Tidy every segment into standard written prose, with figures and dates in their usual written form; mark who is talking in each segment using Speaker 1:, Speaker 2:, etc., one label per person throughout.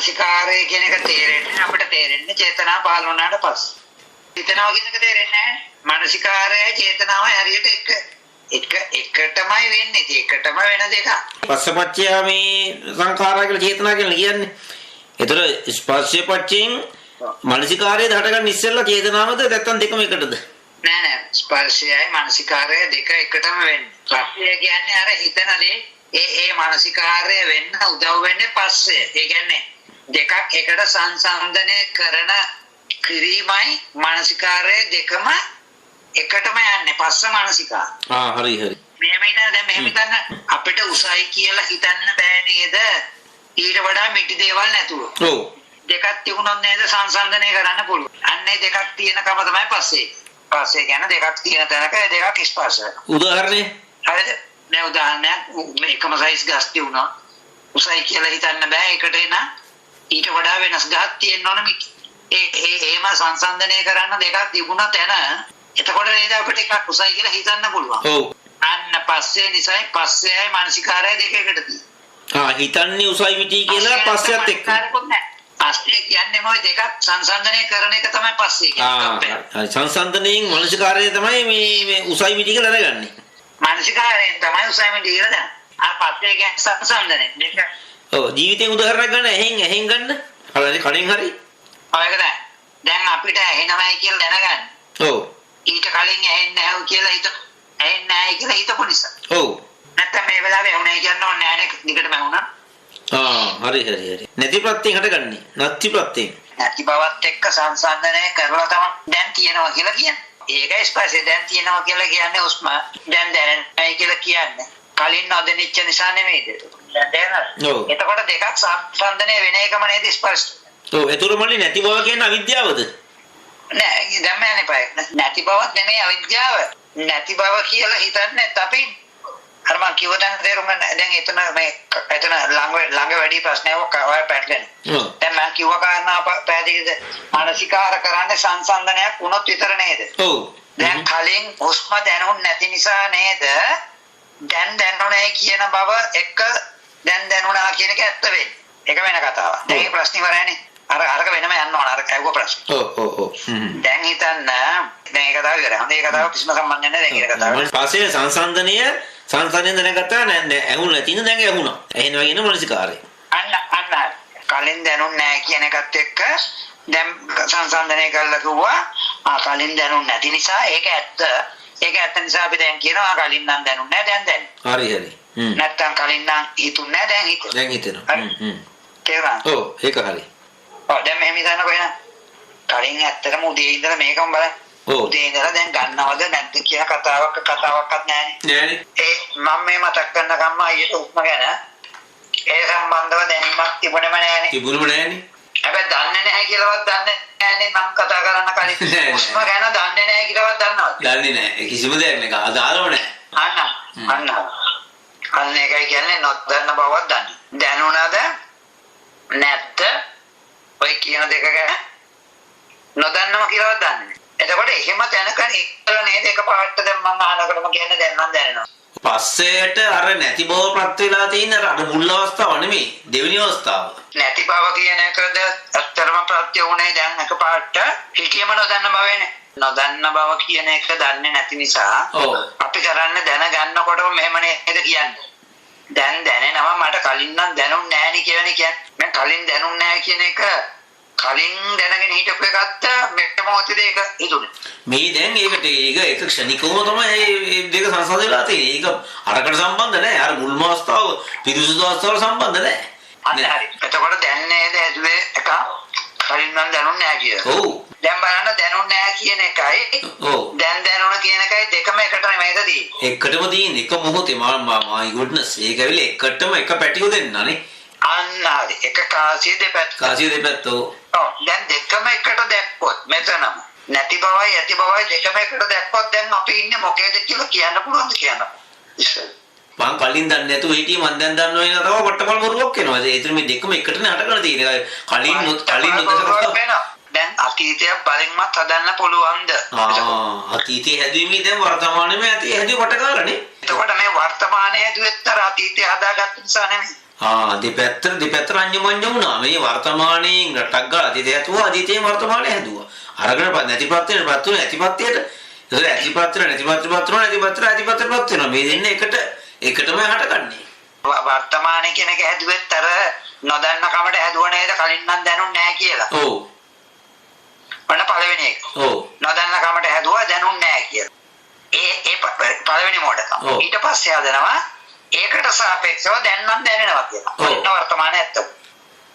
Speaker 1: මානසිකාරය කියන එක තේරෙන්නේ අපිට තේරෙන්නේ චේතනා පහළ වුණාට පස්සේ. හිතනවා කියන එක තේරෙන්නේ නැහැ. මානසිකාරයයි චේතනාවයි හරියට එකටමයි වෙන්නේ. ඒකටම වෙන දෙකක්.
Speaker 2: පස්සපච්චයා මේ සංඛාරය කියලා චේතනා කියලා කියන්නේ. ඒතර ස්පර්ශය පච්චයෙන් මානසිකාරයද හටගන්න ඉස්සෙල්ලා චේතනාවද නැත්නම් දෙකම එකටද?
Speaker 1: නෑ ස්පර්ශයයි මානසිකාරය දෙක එකටම වෙන්නේ. පස්සේ කියන්නේ අර හිතන දේ ඒ මානසිකාරය වෙන්න උදව් වෙන්නේ පස්සේ. ඒ කියන්නේ දෙකක් එකට සංසන්දනය කරන ක්‍රීමයි මානසිකාරය දෙකම එකටම යන්නේ පස්ස මානසිකා.
Speaker 2: හරි.
Speaker 1: මෙහෙම හිතන්න දැන් මෙහෙම හිතන්න අපිට උසයි කියලා හිතන්න බෑ නේද? ඊට වඩා මිටි දේවල් නැතුව.
Speaker 2: ඔව්.
Speaker 1: දෙකක් තිබුණොත් නේද සංසන්දනය කරන්න පුළුවන්. අන්නේ දෙකක් තියෙනකම තමයි පස්සේ. පස්සේ කියන්නේ දෙකක් තියෙන තැනක දෙකක් ස්පර්ශ වෙනවා.
Speaker 2: උදාහරණේ?
Speaker 1: හරිද? දැන් උදාහරණයක් එකම සයිස් ගස් තියුණා. උසයි කියලා හිතන්න බෑ. ඒකට එන ඊට වඩා වෙනස් ගහක් තියෙන්න ඕන මිටි. ඒම සංසන්දනය කරන්න දෙකක් තිබුණා තැන එතකොට නේද අපිට එකක් උසයි කියලා හිතන්න පුළුවන්.
Speaker 2: ඔව්.
Speaker 1: අන්න පස්සේ නිසයි පස්සේයි මානසිකාරය දෙක එකට තියෙනවා.
Speaker 2: හිතන්නේ උසයි මිටි කියලා පස්සෙත් එක්ක.
Speaker 1: පස්සේ කියන්නේ මොයි දෙකක් සංසන්දනය කරන එක තමයි පස්සේ කියන්නේ.
Speaker 2: හරි සංසන්දනයෙන් මානසිකාරය තමයි මේ උසයි මිටි කියලා දැනගන්නේ.
Speaker 1: මානසිකාරයෙන් තමයි උසයි මිටි කියලා දැනගන්නේ. පස්සේ කියන්නේ සංසන්දනය. දෙක.
Speaker 2: ඔව් ජීවිතේ උදාහරණයක් ගන්න එහෙන් ගන්න. හරිද කණෙන් හරි.
Speaker 1: ඔයක දැන් අපිට ඇහෙනවයි කියලා දැනගන්න.
Speaker 2: ඔව්.
Speaker 1: ඊට කලින් ඇහෙන්නේ නැහැ කියලා ඇහෙන්නේ නැහැ කියලා හිතපු නිසා.
Speaker 2: ඔව්.
Speaker 1: නැත්නම් මේ වෙලාවේ ඇහුනේ කියන්න ඕනේ නැහැ නේ දිගටම ඇහුණා.
Speaker 2: හරි. නැති ප්‍රත්‍යයෙන් හටගන්නේ. නැති ප්‍රත්‍යයෙන්.
Speaker 1: නැති බවත් එක්ක සංසන්දනය කරලා තමයි දැන් තියෙනවා කියලා කියන්නේ. ඒකයි ස්පර්ශය දැන් තියෙනවා කියලා කියන්නේ උස්ම දැන් දැනෙන්නේ කියලා කියන්නේ. කලින් නොදැනිච්ච නිසා නෙමෙයිද? දැන් දැනන. එතකොට දෙකක් සංසන්දනය වෙන එකම නේද ස්පර්ශ.
Speaker 2: ඔව් ඒතර මල්ලි නැති බව කියන්නේ අවිද්‍යාවද?
Speaker 1: නෑ දැන් මන්නේ පය. නැති බවක් නෙමෙයි අවිද්‍යාව. නැති බව කියලා හිතන්නේ අපි අර මං කිව්ව දැන් තේරුම් ගන්න. දැන් එතන ළඟ වැඩි ප්‍රශ්නයක් ඔය පැටලෙන. දැන් මං කිව්ව කාරණා පැහැදිලිද? මානසිකාර කරන්නේ සංසන්දනයක් වුණොත් විතර නේද? ඔව්. දැන් කලින් හුස්ම දැනුන්නේ නැති නිසා නේද? දැන් දැනුනේ කියන බව එක දැන් දැනුණා කියන එක ඇත්ත වෙන්නේ. ඒක වෙන කතාවක්. දැන් මේ ප්‍රශ්නේ වරයනේ. අරක වෙනම යන්න ඕන. අර කවුව ප්‍රශ්න. ඔව්. දැන් හිතන්න දැන් ඒක කතාව ඉවරයි. හොඳ ඒ කතාව කිසිම සම්බන්ධයක් නැහැ දැන් ඒක කතාව.
Speaker 2: පස්සේ සංසන්දනය දැනගත්තා නෑ ඇහුණ නැතිනම් දැන් ඇහුණා. ඇහෙනවා කියන මානසිකාරය.
Speaker 1: අන්න කලින් දැනුන්නේ නැහැ කියන එකත් එක්ක දැන් සංසන්දනය කරලා කිව්වා කලින් දැනුන්නේ නැති නිසා ඒක ඇත්ත. ඒක ඇත්ත නිසා අපි දැන් කියනවා කලින් නම් දැනුන්නේ නැහැ දැන් දැන්. හරි. නැත්තම් කලින් නම් හිතුන්නේ නැහැ දැන් හිතෙනවා. තේරුණා? ඔව් ඒක හරි. දැන් මෙහෙම හිතන්නකො එන කලින් ඇත්තටම උදේ ඉඳලා මේකම බලන්න. උදේ ඉඳලා දැන් ගන්නවද නැද්ද කියන කතාවක්වත් නැහැ. මම මේ මතක් කරන කම්ම අයියට උස්ම ගැන ඒ සම්බන්ධව දැනීමක් තිබුණේම නැහැනේ. හැබැයි දන්නේ නැහැ කියලාවත් දන්නේ නැහැනේ මම කතා කරන්න කලින්. උස්ම ගැන දන්නේ නැහැ කියලාවත් දන්නවද? දන්නේ නැහැ. කිසිම දෙයක් නෑ. ආදාළව නැහැ. අන්න ඒකයි කියන්නේ නොදන්න බවක් දන්නේ. දැනුණාද නැත්ද ඔය කියන දෙක ගැන නොදන්නවා කියලාවත් දන්නේ නැහැ. එතකොට එහෙම තැනක ඉස්සලා නේද එකපාරට දැන් මම අහනකොටම කියන්නේ දැන් නම් දැනෙනවා.
Speaker 2: පස්සේට අර නැති බව ප්‍රත්‍ය වෙලා තියෙන අර මුල් අවස්ථාව නෙමෙයි දෙවෙනි අවස්ථාව.
Speaker 1: නැති බව කියන එකද ඇත්තටම ප්‍රත්‍ය උනේ දැන් එකපාරට හිතියම නොදන්න බවනේ. නොදන්න බව කියන එක දන්නේ නැති නිසා අපි කරන්නේ දැනගන්නකොටම මෙහෙම නේද කියන්නේ. දැන් දැනෙනවා මට කලින් නම් දැනුන්නේ නැහැ නේ කියලානේ කියන්නේ. මම කලින් දැනුන්නේ නැහැ කියන එක කලින් දැනගෙන හිටපු එකත් මෙන්න මොහොතේ ඒක හිතුනේ. මේ දැන් ඒක ක්ෂණිකවම තමයි මේ දෙක සංසන්දනය වෙලා තියෙන්නේ. ඒක අරකට සම්බන්ධ නැහැ. අර මුල්ම අවස්ථාව පිරිසුදු අවස්ථාවට සම්බන්ධ නැහැ. හරි. එතකොට දැන් නේද ඇදුවේ එක කලින් නම් දැනුන්නේ නැහැ කියලා. ඔව්. දැන් බලන්න දැනුන්නේ නැහැ කියන එකයි දැන් දැනුණ කියන එකයි දෙකම එකට නෙමෙයිද තියෙන්නේ. එකටම තියෙන්නේ. එක මොහොතේ my goodness. ඒක ඇවිල්ලා එකටම එක පැටියෝ දෙන්නානේ. අන්න හරි. එක කාසිය දෙපැත්ත. ඔව්. දැන් දෙකම එකට දැක්කොත් මෙතනම නැති බවයි ඇති බවයි දෙකම එකට දැක්කොත් දැන් අපි ඉන්නේ මොකේද කියලා කියන්න පුළුවන්ද කියන්න. මං කලින් දන්නේ නැතුව හිටියේ මං දැන් දන්නවා වෙන තමයි පොට්ටපල් බොරුවක් වෙනවා. ඒතර මේ දෙකම එකටනේ හටගන්න තියෙන්නේ. කලින් දැන් අතීතයක් බලෙන්වත් හදන්න පුළුවන්ද? අතීතයේ හැදුවීමේ දැන් වර්තමානයේ ඇති හැදුව වටකාරනේ. එතකොට මේ වර්තමානයේ හැදුවෙත් අර අතීතය හදාගත්ත නිසා නෙමෙයි.
Speaker 2: දෙපැත්තට අන්‍යමඤ්ඤ වුණා. මේ වර්තමානයෙන් රටක් ගාලා අතීතය හැදුවා, අතීතයෙන් වර්තමානය හැදුවා. අරගෙන නැතිපත්යෙන් පත් වෙන ඇතිපත්යට. ඒක ඇතිපත්‍ර නැතිපත්‍රපත් වෙනවා, ඇතිපත්‍රපත් වෙනවා. මේ දෙන්නේ එකටම හටගන්නේ.
Speaker 1: වර්තමානයේ කියන එක හැදුවෙත් අර නොදන්න කමට හැදුව නේද කලින් නම් දැනුන්නේ නැහැ කියලා.
Speaker 2: ඔව්.
Speaker 1: ඔන්න පළවෙනි එක.
Speaker 2: ඔව්.
Speaker 1: නොදන්න කමට හැදුවා දැනුන්නේ නැහැ කියලා. ඒ පළවෙනි මොඩකම. ඊට පස්සේ හදනවා ඒකට සාපේක්ෂව දැන් නම් දැනෙනවා කියලා. ඔන්න වර්තමානයේ ඇත්ත.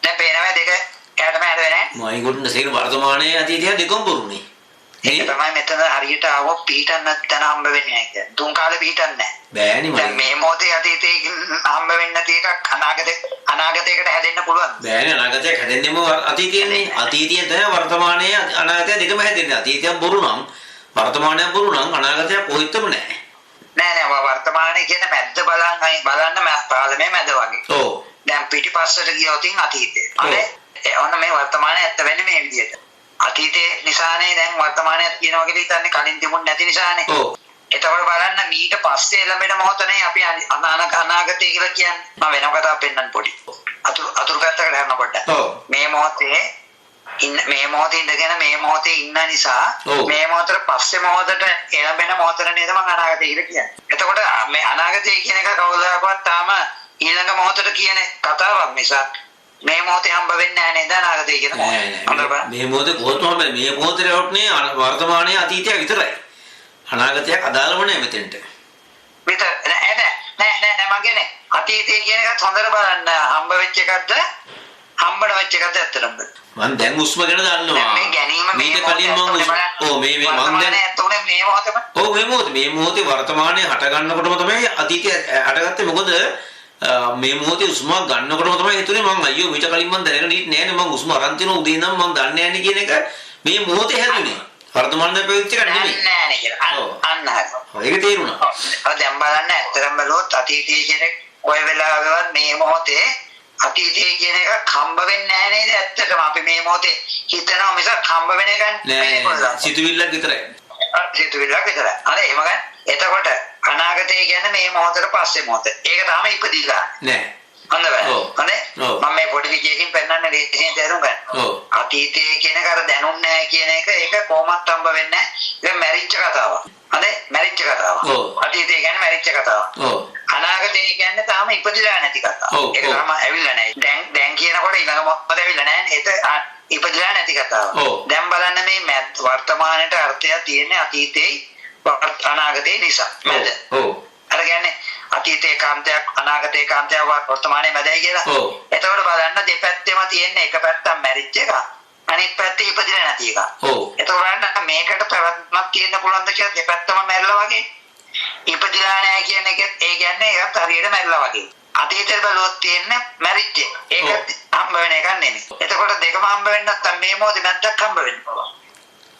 Speaker 1: දැන් පේනවා දෙක එයාටම හැදෙන්නේ නැහැ.
Speaker 2: මයි ගොඩන සේක වර්තමානයේ අතීතය දෙකම බොරුනේ.
Speaker 1: ඒක තමයි මෙතන හරියට ආවොත් පිටින් නැත්නම් හම්බ වෙන්නේ නැහැ කියන්නේ. තුන් කාලේ පිටින් නැහැ.
Speaker 2: බෑනේ මම.
Speaker 1: දැන් මේ මොහොතේ අතීතේ හම්බ වෙන්නේ නැති එකක් අනාගතයකට හැදෙන්න පුළුවන්.
Speaker 2: බෑනේ අනාගතයක් හැදෙන්නෙම අතීතයනේ. අතීතයෙන් තමයි වර්තමානයේ අනාගතය දෙකම හැදෙන්නේ. අතීතයක් බොරු නම් වර්තමානයක් බොරු නම් අනාගතයක් කොහෙත්ම නැහැ.
Speaker 1: නෑ වර්තමානයේ කියන මැද්ද බලන්න පාලමේ මැද වගේ.
Speaker 2: ඔව්.
Speaker 1: දැන් පිටිපස්සට ගියොත් අතීතේ. හරි. ඔන්න මේ වර්තමානයේ ඇත්ත වෙන්නේ මේ විදිහට. අතීතේ නිසානේ දැන් වර්තමානයේ කියනවා කියලා හිතන්නේ කලින් තිබුණ නැති නිසානේ.
Speaker 2: ඔව්.
Speaker 1: එතකොට බලන්න ඊට පස්සේ ලැබෙන මොහොතනේ අපි අනාගතය කියලා කියන්නේ. මම වෙනම කතාවක් පෙන්නන්න පොඩි. අතුරු පැත්තකට යන්න පොඩ්ඩක්.
Speaker 2: ඔව්.
Speaker 1: මේ මොහොතේ ඉඳගෙන මේ මොහොතේ ඉන්න නිසා මේ මොහොතට පස්සේ මොහොතට එළඹෙන මොහොතට නේද මම අනාගතය කියලා කියන්නේ. එතකොට මේ අනාගතය කියන එක කවදාකවත් තාම ඊළඟ මොහොතට කියන කතාවක් මිසක් මේ මොහොතේ හම්බ වෙන්නේ නැහැ නේද අනාගතය කියන මොහොත.
Speaker 2: මේ මොහොතේ කොහොමද මේ මොහොතේ රොට්නේ වර්තමානයේ අතීතය විතරයි. අනාගතයක් අදාළව නැහැ මෙතෙන්ට.
Speaker 1: විතර නෑ මම කියන්නේ අතීතය කියන එකත් හොඳට බලන්න හම්බ වෙච්ච එකක්ද හම්බන වෙච්ච එකක්ද ඇත්තටම.
Speaker 2: මම දැන් උස්ම ගැන දන්නවා.
Speaker 1: මේ ගැනීම
Speaker 2: මේක කලින් මම මේ මම දැන්
Speaker 1: ඇත්තෝනේ මේ මොහොතම.
Speaker 2: ඔව් මේ මොහොතේ වර්තමානයේ හට ගන්නකොටම තමයි අතීතය හටගත්තේ. මොකද මේ මොහොතේ උස්ම ගන්නකොටම තමයි හිතුනේ මම අයියෝ මීට කලින් මම දැනගෙන හිටියේ නෑනේ මම උස්ම අරන් තියන උදේ ඉඳන් මම දන්නේ නෑනේ කියන එක මේ මොහොතේ හැදුනේ. වර්තමානයේ පැවිච්ච එක නෙමෙයි.
Speaker 1: නෑනේ කියලා. අන්න හරි.
Speaker 2: ඒක තේරුණා.
Speaker 1: දැන් බලන්න ඇත්තටම බලුවොත් අතීතයේ කියන ඔය වෙලාවේවත් මේ මොහොතේ අතීතයේ කියන එක හම්බ වෙන්නේ නැහැ නේද ඇත්තටම අපි මේ මොහොතේ හිතනවා මිසක් හම්බ වෙන එකක්
Speaker 2: නෑ සිතුවිල්ලක් විතරයි.
Speaker 1: සිතුවිල්ලක් විතරයි. හරි එහෙම ගන්න. එතකොට අනාගතය කියන්නේ මේ මොහොතට පස්සේ මොහොත. ඒක තමයි ඉපදිලා.
Speaker 2: නෑ.
Speaker 1: හොඳයි. හොඳයි. මම මේ පොඩි විදියකින් පෙන්නන්න ලේසියෙන් තේරුම් ගන්න.
Speaker 2: ඔව්.
Speaker 1: අතීතයේ කියන එක අර දැනුන්නේ නැහැ කියන එක ඒක කොහොමත් හම්බ වෙන්නේ නැහැ. ඒක මැරිච්ච කතාවක්. හරි? මැරිච්ච කතාවක්. අතීතය කියන්නේ මැරිච්ච කතාවක්.
Speaker 2: ඔව්.
Speaker 1: අනාගතය කියන්නේ තාම ඉපදිලා නැති කතාවක්. ඒක තාම ඇවිල්ලා නැහැ. දැන් කියනකොට ඊළඟ මොහොත ඇවිල්ලා නැහැ නේද? ඉපදිලා නැති කතාවක්. දැන් බලන්න මේ වර්තමානයේ අර්ථය තියෙන්නේ අතීතයේ අනාගතේ නිසා. මැද.
Speaker 2: ඔව්.
Speaker 1: අර කියන්නේ අතීතේ කාන්තයක් අනාගතේ කාන්තයක් වර්තමානයේ මැදයි කියලා.
Speaker 2: ඔව්.
Speaker 1: එතකොට බලන්න දෙපැත්තෙම තියෙන එක පැත්තක් මැරිච්ච එක. අනිත් පැත්තේ ඉපදිලා නැති එක.
Speaker 2: ඔව්.
Speaker 1: එතකොට බලන්න මේකට පැවැත්මක් තියෙන්න පුළුවන්ද කියලා දෙපැත්තම මැරිලා වගේ. ඉපදිලා නැහැ කියන එක ඒ කියන්නේ ඒකත් හරියට මැරිලා වගේ. අතීතේ බලුවොත් තියෙන්නේ මැරිච්ච එක. ඒකත් හම්බ වෙන එකක් නෙමෙයි. එතකොට දෙකම හම්බ වෙන්නේ නැත්නම් මේ මොහොතේ නැත්තක් හම්බ වෙන්නේ.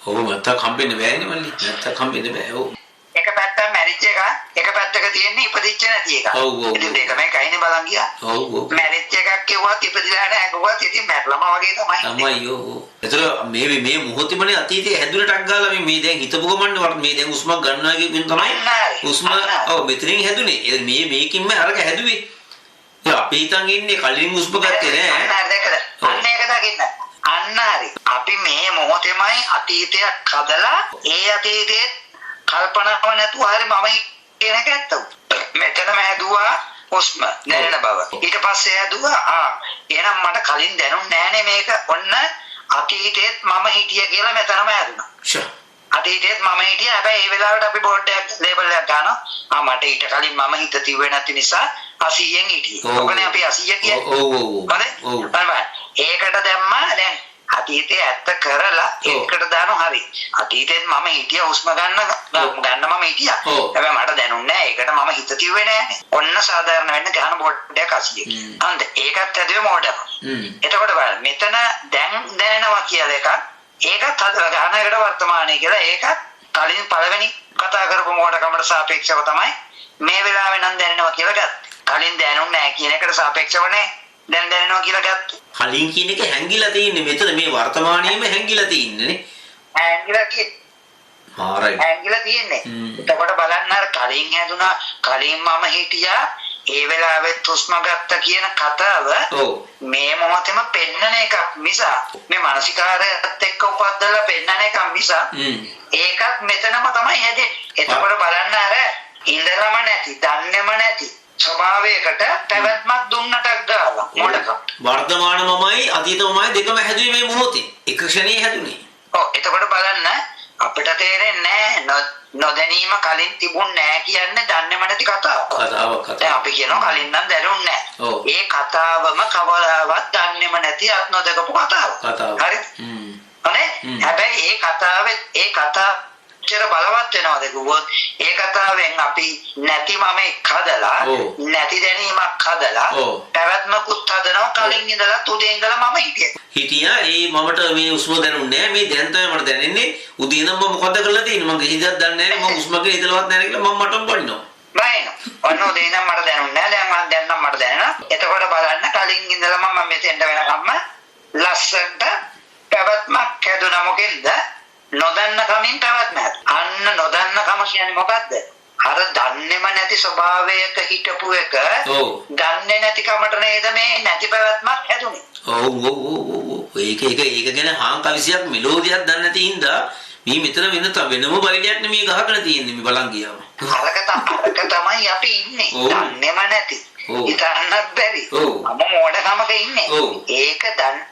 Speaker 2: ඔව් නැත්තක් හම්බෙන්නේ බෑනේ මල්ලි. නැත්තක් හම්බෙන්නේ බෑ. ඔව්.
Speaker 1: එක පැත්තක් මැරිච්ච එක එක පැත්තක තියෙන්නේ ඉපදිච්ච නැති එක.
Speaker 2: ඔව් ඔව්.
Speaker 1: ඉතින් දෙකම එකයිනේ බලන් ගියා.
Speaker 2: ඔව් ඔව්.
Speaker 1: මැරිච්ච එකක් කිව්වත් ඉපදිලා නැහැ කිව්වත් ඉතින් මැරලම වගේ තමයි.
Speaker 2: තමයි ඔව්. ඒතර මේ මොහොතේමනේ අතීතයේ හැදුනටක් ගාලා මේ දැන් හිතපු ගමන් මේ දැන් උස්මක් ගන්නවා කියන තමයි උස්ම ඔව් මෙතනින් හැදුනේ. මේකින්ම අරක හැදුවේ. ඒ අපි හිතන් ඉන්නේ කලින් උස්ම ගත්තේ නෑ.
Speaker 1: අන්න ඒක දකින්න. අන්න හරි. අපි මේ මොහොතේමයි අතීතයක් හදලා ඒ අතීතයේ කල්පනාව නැතුව හරි මම කියන එක ඇත්ත. මෙතනම හැදුවා උස්ම දැනෙන බව. ඊට පස්සේ හැදුවා එහෙනම් මට කලින් දැනුන්නේ නෑනේ මේක. ඔන්න අතීතයේත් මම හිටිය කියලා මෙතනම හැදුනා. අතීතයේත් මම හිටියා. හැබැයි ඒ වෙලාවට අපි බෝඩ් එකක් ලේබල් එකක් ගන්නවා. මට ඊට කලින් මම හිත තිබුණේ නැති නිසා 80න් හිටියේ. ඔකනේ අපි 80 කියන්නේ.
Speaker 2: ඔව් ඔව්.
Speaker 1: හරි. ඒකට දැම්මා දැන් අතීතයේ ඇත්ත කරලා ඒකට දානවා හරි. අතීතෙත් මම හිටියා උස්ම ගන්න මම හිටියා. හැබැයි මට දැනුන්නේ නැහැ. ඒකට මම හිත තියුවේ නැහැ. ඔන්න සාධාරණ වෙන්න ගහන බෝඩ් එකක් 80. හන්ද ඒකත් හැදුවේ මොඩක්. එතකොට බලන්න මෙතන දැන් දැනෙනවා කියලා එකක් ඒකත් හදලා ගහන එකට වර්තමානයේ කියලා ඒකත් කලින් පළවෙනි කතා කරපු මොඩකමට සාපේක්ෂව තමයි මේ වෙලාවේ නම් දැනෙනවා කියලා ගත්තේ. කලින් දැනුන්නේ නැහැ කියන එකට සාපේක්ෂව නේ දැන් දැනෙනවා කියලා ගත්තේ.
Speaker 2: කලින් කියන එක හැංගිලා තියෙන්නේ මෙතන මේ වර්තමානයේම හැංගිලා තියෙන්නේ නේ.
Speaker 1: හැංගිලා තියෙන්නේ.
Speaker 2: හරි.
Speaker 1: හැංගිලා තියෙන්නේ. එතකොට බලන්න අර කලින් හැදුනා කලින් මම හිටියා ඒ වෙලාවෙත් හුස්ම ගත්ත කියන කතාව මේ මොහොතේම පෙන්නන එකක් මිස මේ මානසිකාරයත් එක්ක උපද්දලා පෙන්නන එකක් මිස ඒකත් මෙතනම තමයි හැදෙන්නේ. එතකොට බලන්න අර ඉඳලම නැති, දන්නේම නැති ස්වභාවයකට පැවැත්මක් දුන්නටක් ගාලා මොඩකම්.
Speaker 2: වර්තමානමමයි අතීතමමයි දෙකම හැදුවේ මේ මොහොතේ. එක ක්ෂණේ හැදුනේ.
Speaker 1: ඔව් එතකොට බලන්න අපිට තේරෙන්නේ නැහැ නොදැනීම කලින් තිබුණ නැහැ කියන්නේ දන්නේම නැති කතාවක්. දැන් අපි කියනවා කලින් නම් දැනුන්නේ නැහැ. ඒ කතාවම කවදාවත් දන්නේම නැති අත් නොදකපු කතාවක්. හරිද? අනේ හැබැයි ඒ කතාව චර බලවත් වෙනවද කිව්වොත් ඒ කතාවෙන් අපි නැති මම හදලා නැති දැනීමක් හදලා පැවැත්මකුත් හදනවා කලින් ඉඳලා උදේ ඉඳලා මම
Speaker 2: හිටියා ඒ මමට මේ උස්ම දැනුන්නේ මේ දැන් තමයි මට දැනෙන්නේ උදේ ඉඳන් මම මොකද කරලා තියෙන්නේ මම කිසිදයක් දන්නේ නැහැ මම උස්මගේ ඉඳලවත් නැහැ කියලා මම මටම බනිනවා
Speaker 1: ඔන්න උදේ ඉඳන් මට දැනුන්නේ නැහැ දැන් නම් මට දැනෙනවා එතකොට බලන්න කලින් ඉඳලා මම මෙතෙන්ට වෙනකම්ම ලස්සට පැවැත්මක් හැදුනා මොකෙන්ද නොදන්න කමින් පැවැත්ම අන්න නොදන්න කම කියන්නේ මොකද්ද? අර දන්නේම නැති ස්වභාවයක හිටපු එක දන්නේ නැති කමට නේද මේ නැති පැවැත්මක් හැදුනේ.
Speaker 2: ඔව් ඒක ගැන හාන් කවිසියක් මෙලෝදියක් දන්නේ නැති හින්දා මේ මෙතන වෙනම බයිඩයක් නෙමෙයි ගහගෙන තියෙන්නේ මේ බලන් ගියාම.
Speaker 1: අරක තමයි අපි ඉන්නේ. දන්නේම නැති. ඉතන්නත් බැරි. අම මොඩකමක ඉන්නේ. ඒක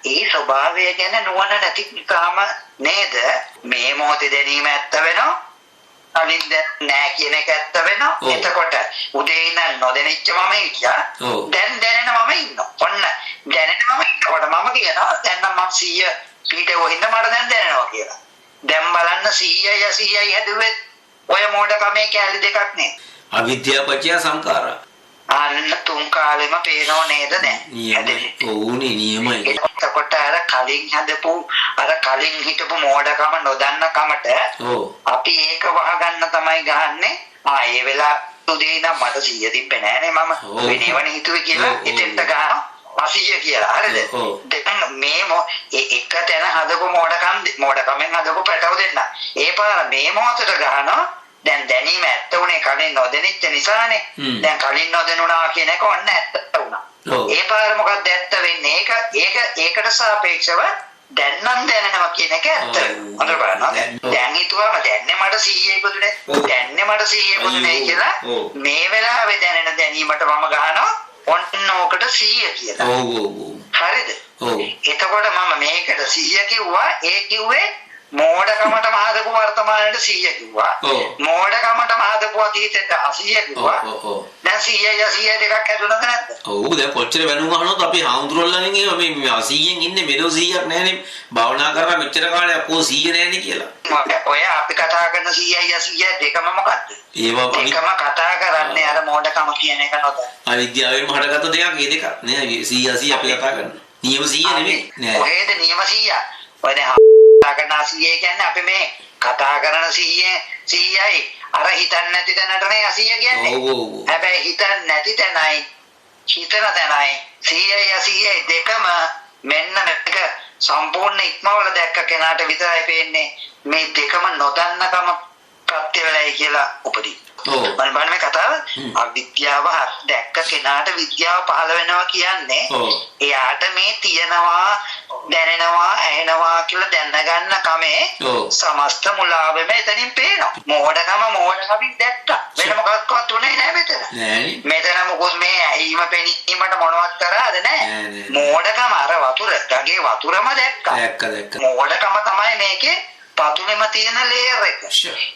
Speaker 1: ඒ ස්වභාවය ගැන නුවණ නැති නිකාම නේද මේ මොහොතේ දැනීම ඇත්ත වෙනවා. කලින් නෑ කියන එක ඇත්ත වෙනවා. එතකොට උදේ ඉඳන් නොදැනිච්ච මම හිටියා. දැන් දැනෙන මම ඉන්නවා. ඔන්න දැනෙන මම ඉන්නකොට මම කියනවා දැන් නම් මම 100 පීඩේ වහින්න මට දැන් දැනෙනවා කියලා. දැන් බලන්න 100යි හැදුවෙත් ඔය මොඩකමේ කැලි දෙකක් නේ.
Speaker 2: අවිද්‍යාව පත්‍ය සංඛාරා.
Speaker 1: අන්න තුන් කාලෙම පේනව නේද දැන්?
Speaker 2: ඕනේ නියමයි.
Speaker 1: එතකොට අර කලින් කලින් හිටපු මෝඩකම නොදන්න කමට අපි ඒක වහගන්න තමයි ගහන්නේ. ඒ වෙලාව උදේ ඉඳන් මට 100 තිබ්බේ නෑනේ මම වෙනවනේ හිතුවේ කියලා එතෙන්ට ගහනවා 80 කියලා. හරිද? දැන් මේ එක තැන හදපු මෝඩකමෙන් හදපු පැටව දෙන්න. ඒ පාර මේ මොහොතට ගහනවා. දැන් දැනීම ඇත්ත උනේ කලින් නොදැනිච්ච නිසානේ. දැන් කලින් නොදැනුණා කියන එක ඔන්න ඇත්ත වුණා. ඒ පාර මොකක්ද ඇත්ත වෙන්නේ? ඒකට සාපේක්ෂව දැන් නම් දැනෙනවා කියන එක ඇත්ත. හොඳට බලන්න. දැන් හිතුවම දැන්නේ මට 100 ඉපදුනේ. දැන්නේ මට 100 ඉපදුනේ කියලා මේ වෙලාවේ දැනෙන දැනීමට මම ගහනවා ඔන්න ඕකට 100 කියලා. හරිද? එතකොට මම මේකට 100 කිව්වා. ඒ කිව්වේ මෝඩකමට මහදපු වර්තමානයේ 100 කිව්වා. මෝඩකමට මහදපු අතීතයට 80 කිව්වා. දැන් 100 දෙකක් හැදුනද නැද්ද?
Speaker 2: ඔව් දැන් කොච්චර වෙනුම අහනොත් අපි හාමුදුරුවෝල්ලගෙන් මේ 80න් ඉන්නේ මෙලෝ 100ක් නැහැනේ. භාවනා කරලා මෙච්චර කාලයක් කො 100 නැහැනේ කියලා.
Speaker 1: ඔය අපි කතා කරන 100 දෙකම මොකද්ද?
Speaker 2: ඒවා
Speaker 1: එකම කතා කරන්නේ අර මෝඩකම කියන එක නෝද?
Speaker 2: අවිද්‍යාවෙන් හටගත්ත දෙයක් මේ දෙක නෑ 100 අපි කතා කරන්නේ. නියම 100 නෙමෙයි නෑ.
Speaker 1: කොහෙද නියම 100? ඔය දැන් කතා කරන 100 කියන්නේ අපි මේ කතා කරන 100යි අර හිතන්නේ නැති තැනට නේ 100 කියන්නේ. හැබැයි හිතන්නේ නැති තැනයි හිතන තැනයි 100යි දෙකම මෙන්න මේක සම්පූර්ණ ඉක්මවල දැක්ක කෙනාට විතරයි පේන්නේ මේ දෙකම නොදන්නකම ප්‍රත්‍ය වෙලයි කියලා උපදී. බලන්න මේ කතාව අවිද්‍යාව දැක්ක කෙනාට විද්‍යාව පහළ වෙනවා කියන්නේ එයාට මේ තියනවා දැනෙනවා ඇහෙනවා කියලා දැනගන්න කමේ සමස්ත මුලාවෙම එතනින් පේනවා. මෝඩකමින් දැක්කා. වෙන මොකක්වත් උනේ නැහැ මෙතන. මෙතන මොකද මේ ඇහිම පෙනීමට මොනවත් කරාද නැහැ. මෝඩකම අර ගගේ වතුරම දැක්කා. මෝඩකම තමයි මේකේ පතුලෙම තියෙන ලේයර් එක.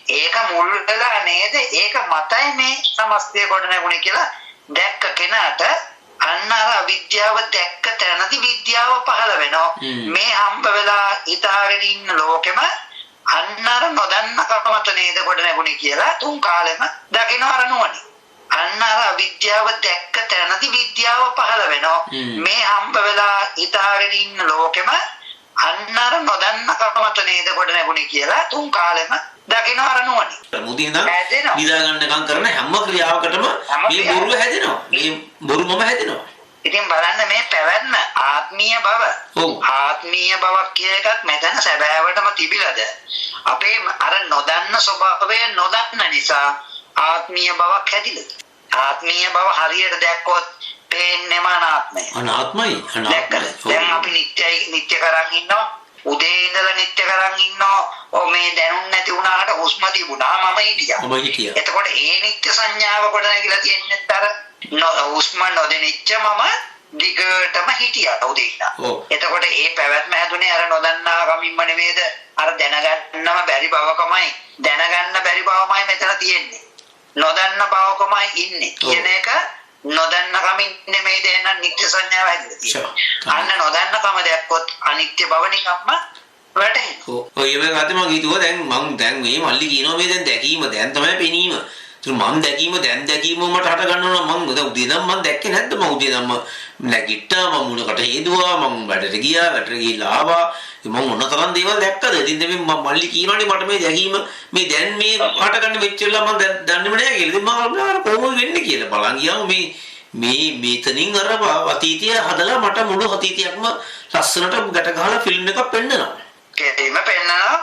Speaker 1: ඒක මුල් වෙලා නේද? ඒක මතයි මේ සමස්තය කොට නැගුණේ කියලා දැක්ක කෙනාට අන්න අර අවිද්‍යාව දැක්ක තැනදී විද්‍යාව පහළ වෙනවා. මේ හම්බ වෙලා හිතාගෙන ඉන්න ලෝකෙම අන්න අර නොදන්න කමත නේද කොට නැගුණේ කියලා තුන් කාලෙම දකින්න අර නුවණි. අන්න අර අවිද්‍යාව දැක්ක තැනදී විද්‍යාව පහළ වෙනවා. මේ හම්බ වෙලා හිතාගෙන ඉන්න ලෝකෙම අන්න අර නොදන්න කමත නේද කොට නැගුණේ කියලා තුන් කාලෙම දකින්න අර නුවණි.
Speaker 2: මුදින නිදා ගන්නකම් කරන හැම ක්‍රියාවකටම මේ බොරුව හැදෙනවා. මේ බොරුමම හැදෙනවා.
Speaker 1: ඉතින් බලන්න මේ පැවැත්ම ආත්මීය බව. ආත්මීය බවක් කියන එකත් මෙතන සැබෑවටම තිබිලාද? අපේ අර නොදන්න ස්වභාවය නොදන්න නිසා ආත්මීය බවක් හැදිලා. ආත්මීය බව හරියට දැක්කොත් පේන්නේම අනාත්මය.
Speaker 2: අනාත්මයි.
Speaker 1: දැන් අපි නිත්‍ය කරන් ඉන්නවා. උදේ ඉඳලා නිත්‍ය කරන් ඉන්නවා. මේ දැනුම් නැති වුණාට හුස්ම තිබුණා මම හිටියා. එතකොට ඒ නිත්‍ය සංඥාව කොට නැගිලා තියෙන්නේ අර හුස්ම නොදෙනිච්ච මම දිගටම හිටියා උදේ ඉඳලා. එතකොට ඒ පැවැත්ම හැදුනේ අර නොදන්නා කමින්ම නෙමෙයිද? අර දැනගන්නම බැරි බවකමයි දැනගන්න බැරි බවමයි මෙතන තියෙන්නේ. නොදන්න බවකමයි ඉන්නේ කියන එක නොදන්න කමින් නෙමෙයි දැන් නිත්‍ය සංඥාව හැදෙලා තියෙන්නේ. අන්න නොදන්න කම දැක්කොත් අනිත්‍ය බව නිකම්ම වැටහෙනවා.
Speaker 2: ඔය වෙලාවට මම හිතුවා දැන් මේ මල්ලි කියනවා මේ දැන් දැකීම දැන් තමයි පෙනීම. මම දැකීම මට හට ගන්නවා මම උදේ නම් මම දැක්කේ නැද්ද? මම උදේ නම් නැගිට්ටා මම මුණකට හේදුවා මම වැඩට ගිහිල්ලා ආවා මම මොන තරම් දේවල් දැක්කද? ඉතින් මේ මල්ලි කියනවානේ මට මේ දැකීම මේ දැන් මේ හට ගන්න වෙච්ච වෙලාව මම දන්නේම නැහැ කියලා. ඉතින් මම කොහොමද වෙන්නේ කියලා බලන් ගියාම මේ මෙතනින් අර අතීතය හදලා මට මුළු අතීතයක්ම ලස්සනට ගැට ගහලා ෆිල්ම් එකක් පෙන්නනවා.
Speaker 1: ඒකෙම පෙන්නනවා.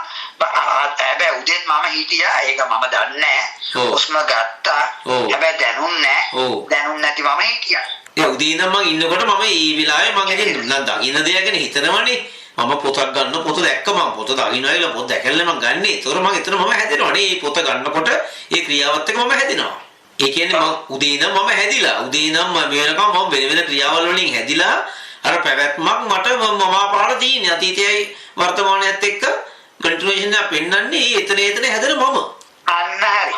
Speaker 1: හැබැයි උදේත් මම හිටියා ඒක මම දන්නේ නැහැ. හුස්ම ගත්තා. හැබැයි දැනුන්නේ නැහැ. දැනුන්නේ නැති මම හිටියා.
Speaker 2: ඒ උදේ ඉඳන් මම ඉන්නකොට මම මේ වෙලාවේ මම ඉතින් දකින්න දෙයක් ගැන හිතනවනේ. මම පොතක් ගන්න පොත දැක්ක මම පොත දකින්න ආවිලා පොත දැකලා මම ගන්නෙ. ඒතකොට මම එතන මම හැදෙනවනේ. මේ පොත ගන්නකොට ඒ ක්‍රියාවත් එක්ක මම හැදෙනවා. ඒ කියන්නේ මම උදේ ඉඳන් මම හැදිලා. උදේ ඉඳන් මම වෙනකම් මම වෙන ක්‍රියාවල් වලින් හැදිලා අර පැවැත්මක් මට මම පාඩ තියෙන්නේ අතීතයයි වර්තමානයත් එක්ක කන්ටිනියුේෂන් එක පෙන්වන්නේ එතන හැදෙන මම.
Speaker 1: අන්න හරි.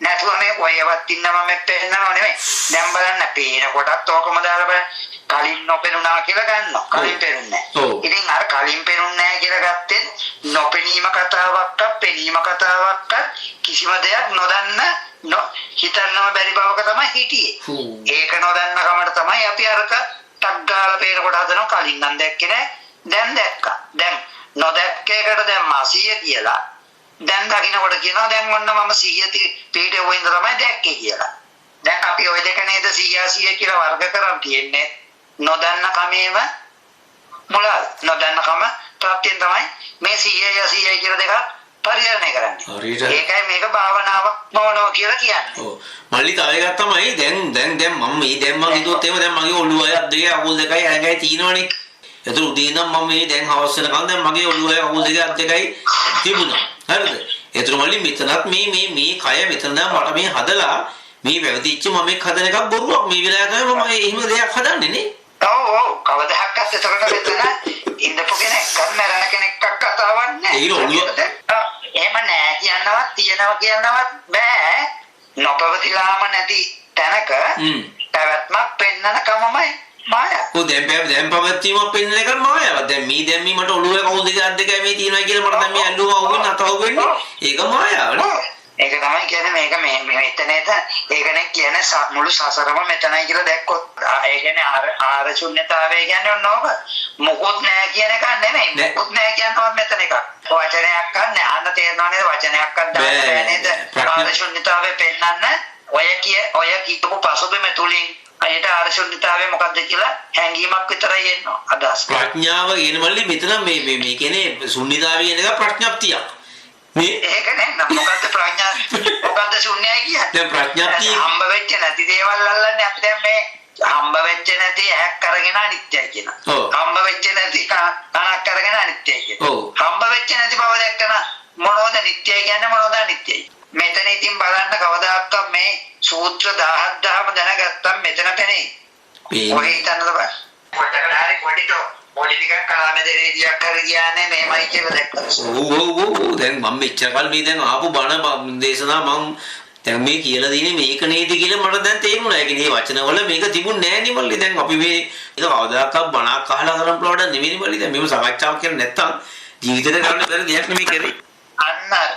Speaker 1: නැතුව මේ ඔයවත් ඉන්නම මේ පෙන්නනව නෙමෙයි. දැන් බලන්න පේන කොටත් ඕකම දාලා බලන්න. කලින් නොපෙනුණා කියලා ගන්නවා. කලින් පෙනුන්නේ නැහැ. ඉතින් අර කලින් පෙනුන්නේ නැහැ කියලා ගත්තෙත් නොපෙනීම කතාවක්වත් පෙනීම කතාවක්වත් කිසිම දෙයක් නොදන්න හිතන්නම බැරි බවක තමයි හිටියේ. ඒක නොදන්න කමට තමයි අපි අරක ටක් ගාලා පේන කොට හදනවා. කලින් නම් දැක්කේ නැහැ. දැන් දැක්කා. දැන් නොදැක්කේකට දැන් මාසිය කියලා. දැන් දකින්නකොට කියනවා දැන් ඔන්න මම 100 පීඩේ වයින්ද තමයි දැක්කේ කියලා. දැන් අපි ওই දෙක නේද 100 කියලා වර්ග කරන් තියන්නේ. නොදන්න කමේම මුල නොදන්න කම ප්‍රත්‍යයෙන් තමයි මේ 100 කියලා දෙක පරිහරණය කරන්නේ. ඒකයි මේක භාවනාවක් මොනවා කියලා කියන්නේ.
Speaker 2: ඔව්. මල්ලි තව එකක් තමයි දැන් මම හිතුවොත් එහෙම දැන් මගේ ඔළුවයි අත් දෙකයි අකුල් දෙකයි ඇඟයි තියෙනවනේ. ඒතර උදේ ඉඳන් මම මේ දැන් හවස් වෙනකන් දැන් මගේ ඔළුවයි අකුල් දෙකයි අත් දෙකයි තිබුණා. හරිද? ඒතර මල්ලි මෙතනත් මේ කය මෙතන දැන් මට මේ හදලා මේ වැවතිච්ච මම එක් හදන එකක් බොරුවක්. මේ වෙලාවේ තමයි මම එහෙම දෙයක් හදන්නේ නේ.
Speaker 1: ඔව් කවදාහක්වත් එතකොට මෙතන ඉඳපු කෙනෙක් මරණ කෙනෙක් කතාවක් නැහැ.
Speaker 2: ඒක ඔළුව
Speaker 1: එහෙම නෑ කියනවත් තියනවා කියනවත් බෑ. නොපවතිලාම නැති තැනක පැවැත්මක් පෙන්නන කමමයි මායාව.
Speaker 2: ඔව් දැන් පැවැත්වීමක් පෙන්නන එක මායාවක්. දැන් මේ මට ඔළුවේ කවුල් දෙක අත් දෙකයි මේ තියෙනවා කියලා මට දැන් මේ ඇල්ලුවා වුණ නැතව වෙන්නේ. ඒක මායාවනේ.
Speaker 1: ඒක තමයි කියන්නේ මේක මේ මෙතනේද ඒකනේ කියන්නේ මුළු සසරම මෙතනයි කියලා දැක්කොත් ඒ කියන්නේ ආර ශුන්‍යතාවය කියන්නේ ඔන්නෝක මොකොත් නැහැ කියන එක නෙමෙයි මොකොත් නැහැ කියනවත් මෙතන එක වචනයක් ගන්න අන්න තේරෙනව නේද වචනයක්වත් දාන්න නේද ආර ශුන්‍යතාවය පෙන්නන්න ඔය කීපු පසුබිම තුලින් අයට ආර ශුන්‍යතාවය මොකක්ද කියලා හැඟීමක් විතරයි එන්නේ අදහස්
Speaker 2: ප්‍රඥාව කියන මල්ලි මෙතන මේ කියන්නේ ශුන්‍යතාවය කියන එක ප්‍රඥප්තියක්
Speaker 1: ඒක නේ මොකද්ද ප්‍රඥා මොකද්ද ශුන්‍යයි කියන්නේ
Speaker 2: දැන් ප්‍රඥාප්තිය
Speaker 1: හම්බ වෙච්ච නැති දේවල් අල්ලන්නේ අපි දැන් මේ හම්බ වෙච්ච නැති ඇහක් අරගෙන අනිත්‍යයි කියන හම්බ වෙච්ච නැති කනක් අරගෙන අනිත්‍යයි කියන හම්බ වෙච්ච නැති බව දැක්කම මොනවද නිට්ටයයි කියන්නේ මොනවද අනිත්‍යයි මෙතන ඉතින් බලන්න කවදාවත් මේ සූත්‍ර 10000ම දැනගත්තම් මෙතන පෙනේ ඔය හිතන්නද බෑ පොඩකට හරි පොඩිතෝ පොලිටිකල් කලාමැදේරියක් කර කියන්නේ මේමයි කියලා දැක්කා.
Speaker 2: ඔව් දැන් මම මෙච්චර කල් මේ දැන් ආපු බණ දේශනා මම දැන් මේ කියලා දිනේ මේක නේද කියලා මට දැන් තේරුණා. ඒ කියන්නේ වචනවල මේක තිබුණේ නැහැ නේ මල්ලි. දැන් අපි මේ ඒක කවදාකවත් බණක් අහලා කරන් ප්‍රෝඩ නෙමෙයි මල්ලි. දැන් මේව සාකච්ඡාවක් කරන්නේ නැත්තම් ජීවිතේට ගන්න බැරි දෙයක් නෙමෙයි කරේ.
Speaker 1: අන්න